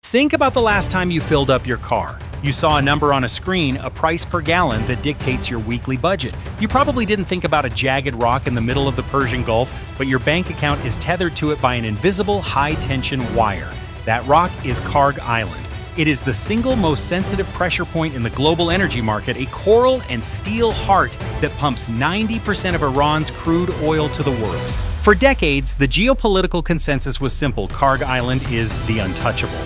Think about the last time you filled up your car. You saw a number on a screen, a price per gallon that dictates your weekly budget. You probably didn't think about a jagged rock in the middle of the Persian Gulf, but your bank account is tethered to it by an invisible high-tension wire. That rock is Kharg Island. It is the single most sensitive pressure point in the global energy market, a coral and steel heart that pumps 90% of Iran's crude oil to the world. For decades, the geopolitical consensus was simple: Kharg Island is the untouchable.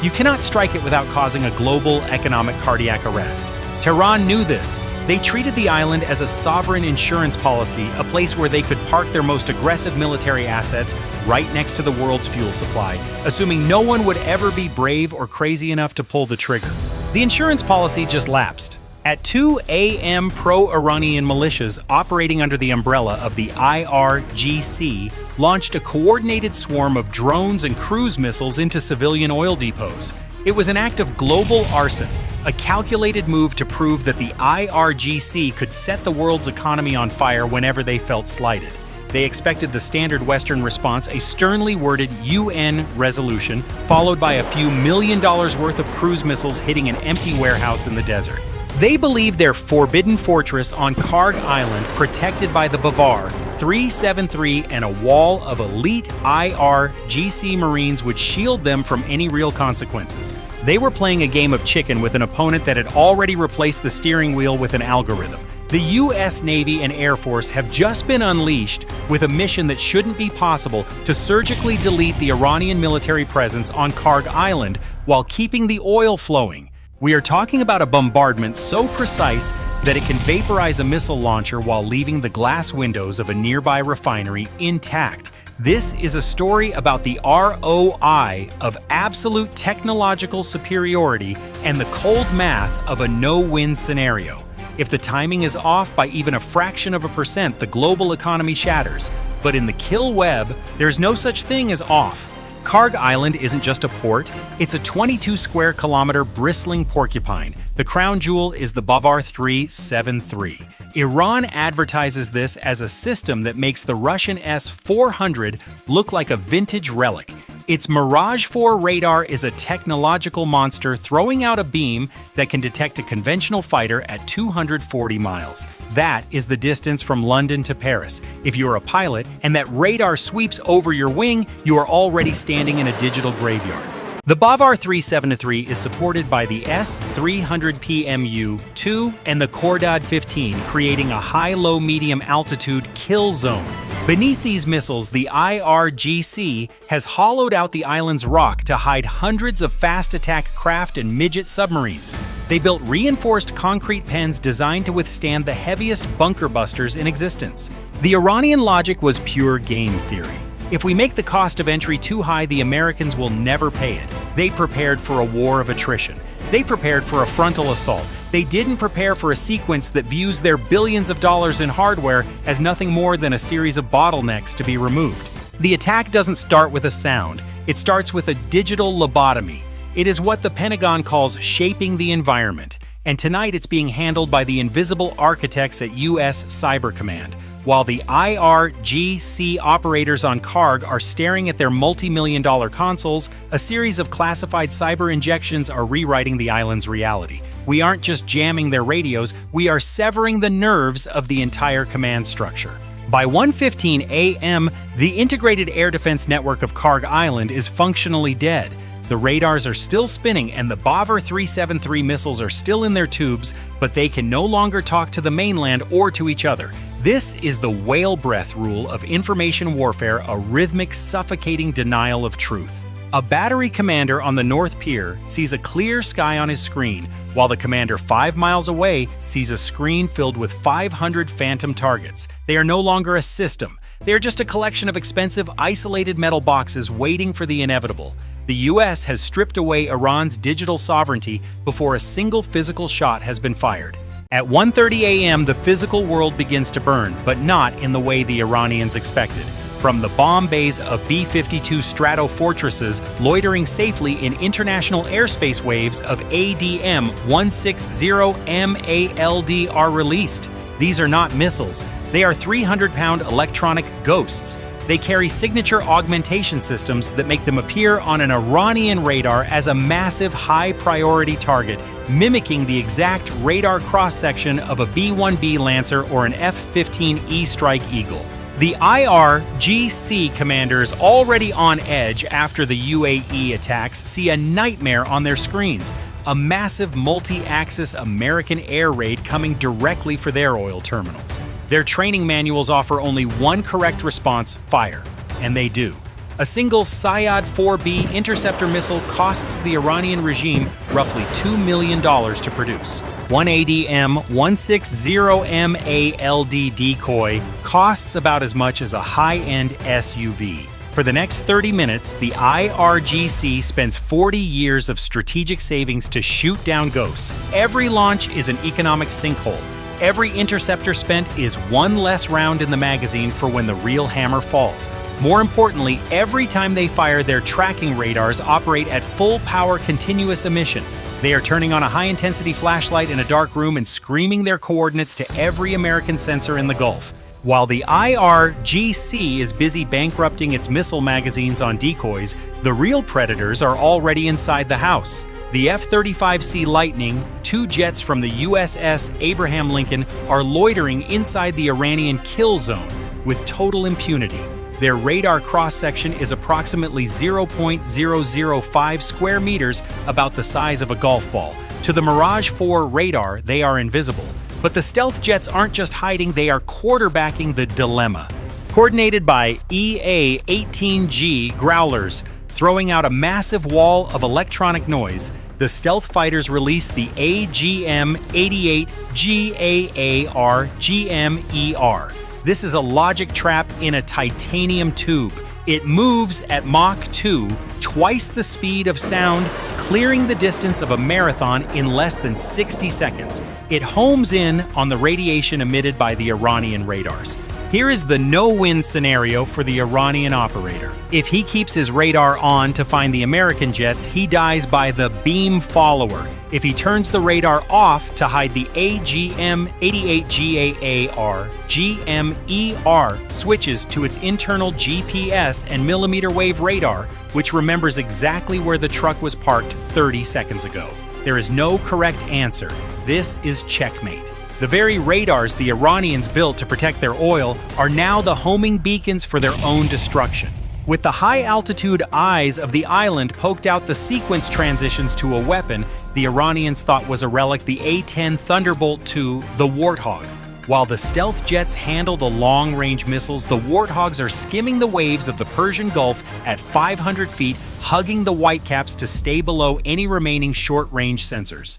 You cannot strike it without causing a global economic cardiac arrest. Tehran knew this. They treated the island as a sovereign insurance policy, a place where they could park their most aggressive military assets right next to the world's fuel supply, assuming no one would ever be brave or crazy enough to pull the trigger. The insurance policy just lapsed. At 2 a.m., pro-Iranian militias operating under the umbrella of the IRGC launched a coordinated swarm of drones and cruise missiles into civilian oil depots. It was an act of global arson, a calculated move to prove that the IRGC could set the world's economy on fire whenever they felt slighted. They expected the standard Western response, a sternly worded UN resolution, followed by a few $1 million worth of cruise missiles hitting an empty warehouse in the desert. They believed their forbidden fortress on Kharg Island, protected by the Bavar 373 and a wall of elite IRGC Marines, would shield them from any real consequences. They were playing a game of chicken with an opponent that had already replaced the steering wheel with an algorithm. The US Navy and Air Force have just been unleashed with a mission that shouldn't be possible: to surgically delete the Iranian military presence on Kharg Island while keeping the oil flowing. We are talking about a bombardment so precise that it can vaporize a missile launcher while leaving the glass windows of a nearby refinery intact. This is a story about the ROI of absolute technological superiority and the cold math of a no-win scenario. If the timing is off by even a fraction of a percent, the global economy shatters. But in the kill web, there's no such thing as off. Kharg Island isn't just a port, it's a 22-square-kilometer bristling porcupine. The crown jewel is the Bavar 373. Iran advertises this as a system that makes the Russian S-400 look like a vintage relic. Its Mirage 4 radar is a technological monster, throwing out a beam that can detect a conventional fighter at 240 miles. That is the distance from London to Paris. If you're a pilot and that radar sweeps over your wing, you are already standing in a digital graveyard. The Bavar 373 is supported by the S-300PMU-2 and the Khordad 15, creating a high-low-medium altitude kill zone. Beneath these missiles, the IRGC has hollowed out the island's rock to hide hundreds of fast-attack craft and midget submarines. They built reinforced concrete pens designed to withstand the heaviest bunker busters in existence. The Iranian logic was pure game theory. If we make the cost of entry too high, the Americans will never pay it. They prepared for a war of attrition. They prepared for a frontal assault. They didn't prepare for a sequence that views their billions of dollars in hardware as nothing more than a series of bottlenecks to be removed. The attack doesn't start with a sound. It starts with a digital lobotomy. It is what the Pentagon calls shaping the environment. And tonight it's being handled by the invisible architects at US Cyber Command. While the IRGC operators on Kharg are staring at their multi-million-dollar consoles, a series of classified cyber injections are rewriting the island's reality. We aren't just jamming their radios, we are severing the nerves of the entire command structure. By 1:15 a.m., the integrated air defense network of Kharg Island is functionally dead. The radars are still spinning and the Bavar 373 missiles are still in their tubes, but they can no longer talk to the mainland or to each other. This is the whale breath rule of information warfare, a rhythmic, suffocating denial of truth. A battery commander on the North Pier sees a clear sky on his screen, while the commander 5 miles away sees a screen filled with 500 phantom targets. They are no longer a system. They are just a collection of expensive, isolated metal boxes waiting for the inevitable. The US has stripped away Iran's digital sovereignty before a single physical shot has been fired. At 1:30 a.m., the physical world begins to burn, but not in the way the Iranians expected. From the bomb bays of B-52 Strato fortresses loitering safely in international airspace waves of ADM-160 MALD are released. These are not missiles. They are 300-pound electronic ghosts. They carry signature augmentation systems that make them appear on an Iranian radar as a massive high-priority target, mimicking the exact radar cross-section of a B-1B Lancer or an F-15E Strike Eagle. The IRGC commanders already on edge after the UAE attacks see a nightmare on their screens, a massive multi-axis American air raid coming directly for their oil terminals. Their training manuals offer only one correct response: fire. And they do. A single Sayad 4B interceptor missile costs the Iranian regime roughly $2 million to produce. One ADM-160MALD decoy costs about as much as a high-end SUV. For the next 30 minutes, the IRGC spends 40 years of strategic savings to shoot down ghosts. Every launch is an economic sinkhole. Every interceptor spent is one less round in the magazine for when the real hammer falls. More importantly, every time they fire, their tracking radars operate at full power continuous emission. They are turning on a high-intensity flashlight in a dark room and screaming their coordinates to every American sensor in the Gulf. While the IRGC is busy bankrupting its missile magazines on decoys, the real predators are already inside the house. The F-35C Lightning, two jets from the USS Abraham Lincoln, are loitering inside the Iranian kill zone with total impunity. Their radar cross-section is approximately 0.005 square meters, about the size of a golf ball. To the Mirage 4 radar, they are invisible. But the stealth jets aren't just hiding, they are quarterbacking the dilemma. Coordinated by EA-18G Growlers, throwing out a massive wall of electronic noise, the stealth fighters release the AGM-88GAAR-GMER. This is a logic trap in a titanium tube. It moves at Mach 2, twice the speed of sound, clearing the distance of a marathon in less than 60 seconds. It homes in on the radiation emitted by the Iranian radars. Here is the no-win scenario for the Iranian operator. If he keeps his radar on to find the American jets, he dies by the beam follower. If he turns the radar off to hide the AGM-88GAAR-GMER switches to its internal GPS and millimeter wave radar, which remembers exactly where the truck was parked 30 seconds ago. There is no correct answer. This is checkmate. The very radars the Iranians built to protect their oil are now the homing beacons for their own destruction. With the high-altitude eyes of the island poked out the sequence transitions to a weapon the Iranians thought was a relic, the A-10 Thunderbolt II, the Warthog. While the stealth jets handle the long-range missiles, the Warthogs are skimming the waves of the Persian Gulf at 500 feet, hugging the whitecaps to stay below any remaining short-range sensors.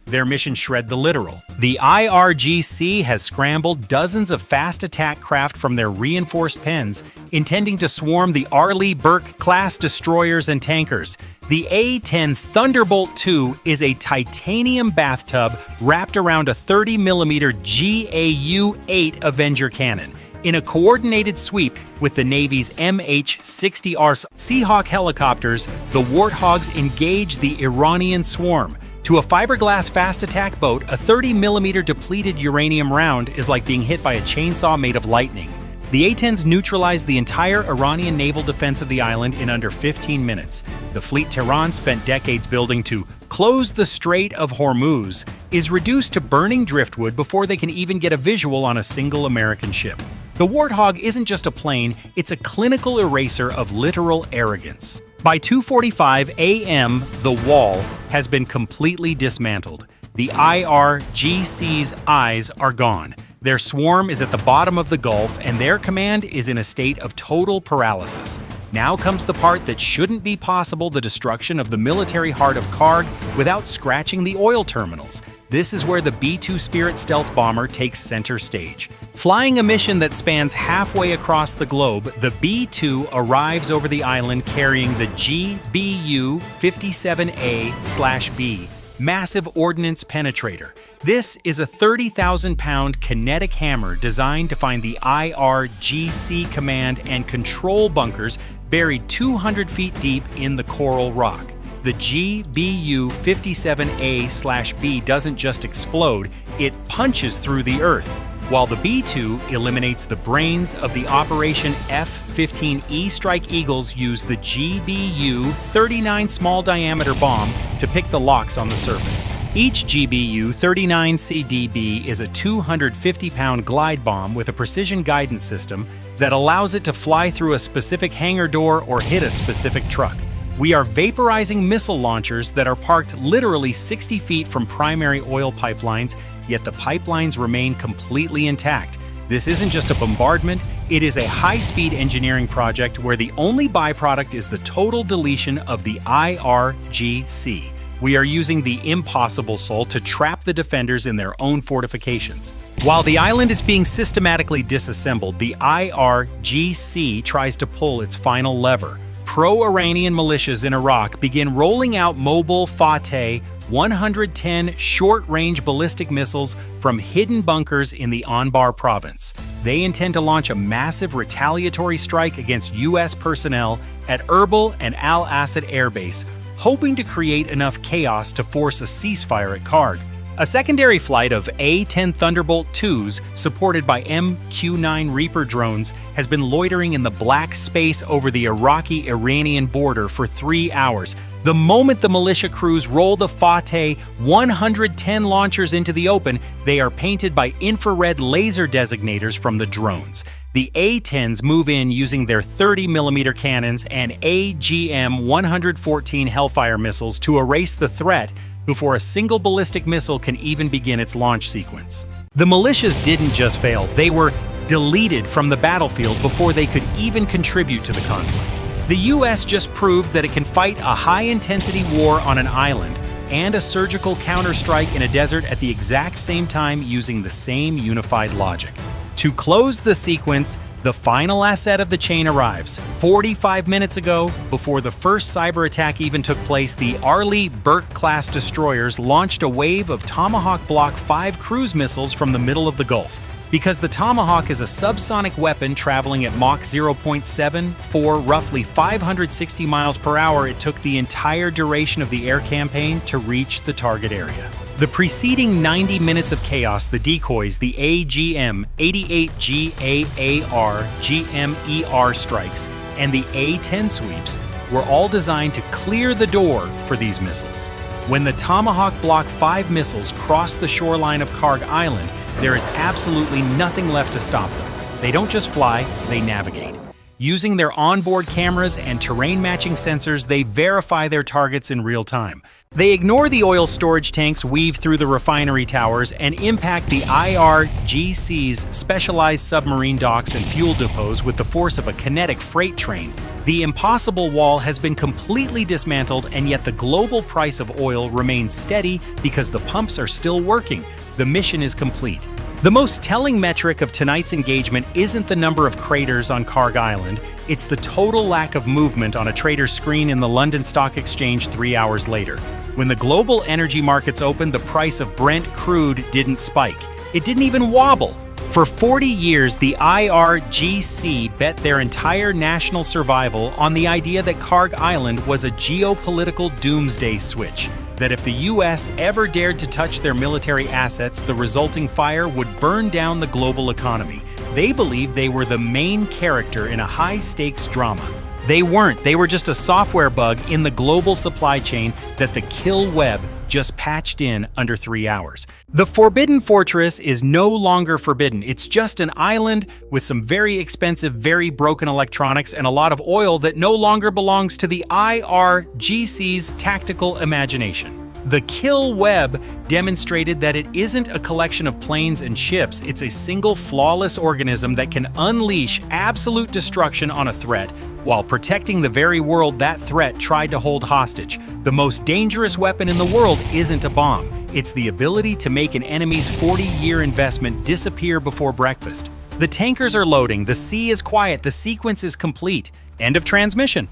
Their mission shred the littoral. The IRGC has scrambled dozens of fast attack craft from their reinforced pens, intending to swarm the Arleigh Burke-class destroyers and tankers. The A-10 Thunderbolt II is a titanium bathtub wrapped around a 30mm GAU-8 Avenger cannon. In a coordinated sweep with the Navy's MH-60R Seahawk helicopters, the Warthogs engage the Iranian swarm. To a fiberglass fast attack boat, a 30mm depleted uranium round is like being hit by a chainsaw made of lightning. The A-10s neutralized the entire Iranian naval defense of the island in under 15 minutes. The fleet Tehran spent decades building to close the Strait of Hormuz is reduced to burning driftwood before they can even get a visual on a single American ship. The Warthog isn't just a plane, it's a clinical eraser of literal arrogance. By 2:45 a.m., the wall has been completely dismantled. The IRGC's eyes are gone. Their swarm is at the bottom of the Gulf, and their command is in a state of total paralysis. Now comes the part that shouldn't be possible: the destruction of the military heart of Kharg without scratching the oil terminals. This is where the B-2 Spirit stealth bomber takes center stage. Flying a mission that spans halfway across the globe, the B-2 arrives over the island carrying the GBU-57A/B, massive ordnance penetrator. This is a 30,000-pound kinetic hammer designed to find the IRGC command and control bunkers buried 200 feet deep in the coral rock. The GBU-57A/B doesn't just explode, it punches through the earth. while the B-2 eliminates the brains of the Operation F-15E Strike Eagles use the GBU-39 small-diameter bomb to pick the locks on the surface. Each GBU-39CDB is a 250-pound glide bomb with a precision guidance system that allows it to fly through a specific hangar door or hit a specific truck. We are vaporizing missile launchers that are parked literally 60 feet from primary oil pipelines, yet the pipelines remain completely intact. This isn't just a bombardment, it is a high-speed engineering project where the only byproduct is the total deletion of the IRGC. We are using the impossible soul to trap the defenders in their own fortifications. While the island is being systematically disassembled, the IRGC tries to pull its final lever. Pro-Iranian militias in Iraq begin rolling out mobile Fateh 110 short-range ballistic missiles from hidden bunkers in the Anbar province. They intend to launch a massive retaliatory strike against U.S. personnel at Erbil and Al Asad Air Base, hoping to create enough chaos to force a ceasefire at Kharg. A secondary flight of A-10 Thunderbolt IIs, supported by MQ-9 Reaper drones, has been loitering in the black space over the Iraqi-Iranian border for 3 hours. The moment the militia crews roll the Fateh 110 launchers into the open, they are painted by infrared laser designators from the drones. The A-10s move in using their 30mm cannons and AGM-114 Hellfire missiles to erase the threat before a single ballistic missile can even begin its launch sequence. The militias didn't just fail, they were deleted from the battlefield before they could even contribute to the conflict. The US just proved that it can fight a high-intensity war on an island and a surgical counterstrike in a desert at the exact same time using the same unified logic. To close the sequence, the final asset of the chain arrives. 45 minutes ago, before the first cyber attack even took place, the Arleigh Burke-class destroyers launched a wave of Tomahawk Block 5 cruise missiles from the middle of the Gulf. Because the Tomahawk is a subsonic weapon traveling at Mach 0.7 for roughly 560 miles per hour, it took the entire duration of the air campaign to reach the target area. The preceding 90 minutes of chaos, the decoys, the AGM-88GAAR, GMER strikes, and the A-10 sweeps were all designed to clear the door for these missiles. When the Tomahawk Block 5 missiles cross the shoreline of Kharg Island, there is absolutely nothing left to stop them. They don't just fly, they navigate. Using their onboard cameras and terrain-matching sensors, they verify their targets in real time. They ignore the oil storage tanks weave through the refinery towers and impact the IRGC's specialized submarine docks and fuel depots with the force of a kinetic freight train. The impossible wall has been completely dismantled, and yet the global price of oil remains steady because the pumps are still working. The mission is complete. The most telling metric of tonight's engagement isn't the number of craters on Kharg Island, it's the total lack of movement on a trader's screen in the London Stock Exchange 3 hours later. When the global energy markets opened, the price of Brent crude didn't spike. It didn't even wobble. For 40 years, the IRGC bet their entire national survival on the idea that Kharg Island was a geopolitical doomsday switch, that if the US ever dared to touch their military assets, the resulting fire would burn down the global economy. They believed they were the main character in a high-stakes drama. They weren't. They were just a software bug in the global supply chain that the kill web just patched in under 3 hours. The Forbidden Fortress is no longer forbidden. It's just an island with some very expensive, very broken electronics and a lot of oil that no longer belongs to the IRGC's tactical imagination. The kill web demonstrated that it isn't a collection of planes and ships, it's a single flawless organism that can unleash absolute destruction on a threat while protecting the very world that threat tried to hold hostage. The most dangerous weapon in the world isn't a bomb, it's the ability to make an enemy's 40-year investment disappear before breakfast. The tankers are loading, the sea is quiet, the sequence is complete. End of transmission.